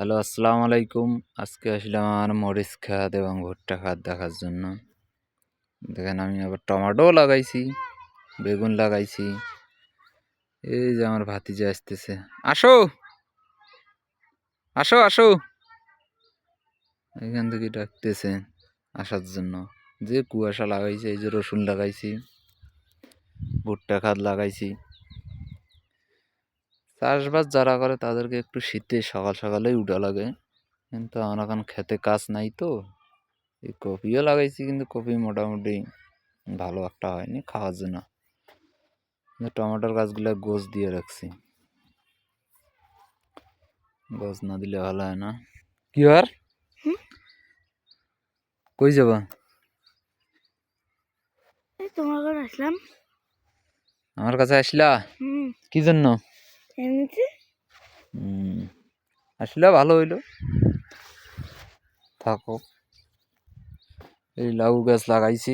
Hello, আসসালামু আলাইকুম। আজকে আসলাম আমার মরিচ খাত এবং ভুট্টা খাত দেখার জন্য। দেখেন আমি আবার টমেটোও লাগাইছি, বেগুন লাগাইছি। এই যে আমার ভাতিজা আসতেছে। আসো, আসো, আসো। এখান থেকে ডাকতেছে আসার জন্য। যে কুয়াশা লাগাইছে, এই যে রসুন লাগাইছি, ভুট্টা খাত লাগাইছি। চাষবাস যারা করে তাদেরকে একটু শীতে সকাল সকালেই উঠা লাগে, কিন্তু আমার এখন খেতে কাজ নাই তো। এই কপিও লাগাইছি, কিন্তু কপি মোটামুটি ভালো একটা হয়নি খাওয়ার জন্য। টমেটোর গাছগুলো গোছ দিয়ে রাখছি, গোছ না দিলে ভালো হয় না। কি আর কই যাবা? তোমার ঘরে আসলাম। আমার কাছে আসলা কি জন্য? এমনিতে আসলে ভালো হইলো, থাকো। এই লাউ গাছ লাগাইছি।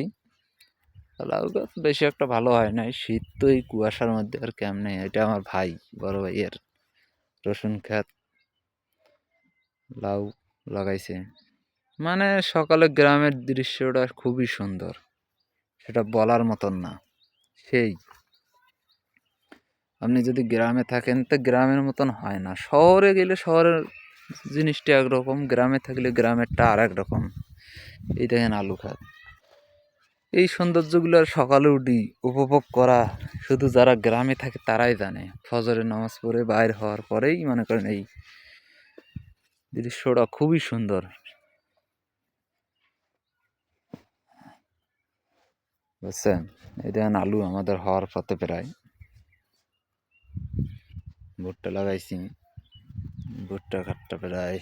লাউ গাছ বেশি একটা ভালো হয় না, শীত তো এই কুয়াশার মধ্যে আর কেমনে। এটা আমার ভাই, বড় ভাইয়ের রসুন ক্ষেত, লাউ লাগাইছে। মানে সকালে গ্রামের দৃশ্যটা খুবই সুন্দর, সেটা বলার মতন না। সেই আপনি যদি গ্রামে থাকেন তো গ্রামের মতন হয় না। শহরে গেলে শহরের জিনিসটা একরকম, গ্রামে থাকলে গ্রামেরটা আর এক রকম। এই দেখেন আলু খাত, এই সৌন্দর্যগুলো সকালে উঠি উপভোগ করা শুধু যারা গ্রামে থাকে তারাই জানে। ফজরের নামাজ পড়ে বাইর হওয়ার পরেই মনে করেন এই দৃশ্যটা খুবই সুন্দর। বুঝছেন? এই দেখেন আলু আমাদের হওয়ার পথে প্রায়। ভুট্টা লাগাইছি, ভুট্টা খাতটা প্রায়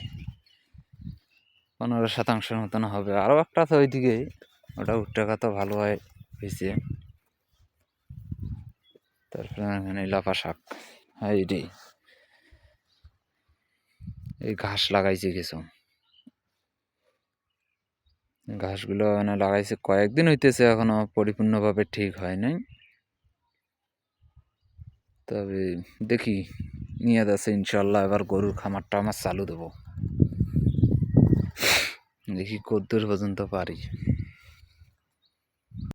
15% মতন হবে। আরও একটা আছে ওইদিকে, ওটা ভুট্টা খাতও ভালো হয়েছে। তারপরে এখানে লাফা শাক, এইটি এই ঘাস লাগাইছি কিছু। ঘাসগুলো মানে লাগাইছে কয়েকদিন হইতেছে, এখনো পরিপূর্ণভাবে ঠিক হয় নাই। তবে দেখি, নিয়ত আছে ইনশাল্লাহ এবার গরুর খামারটা আমার চালু দেবো। দেখি কদ্দূর পর্যন্ত পারি।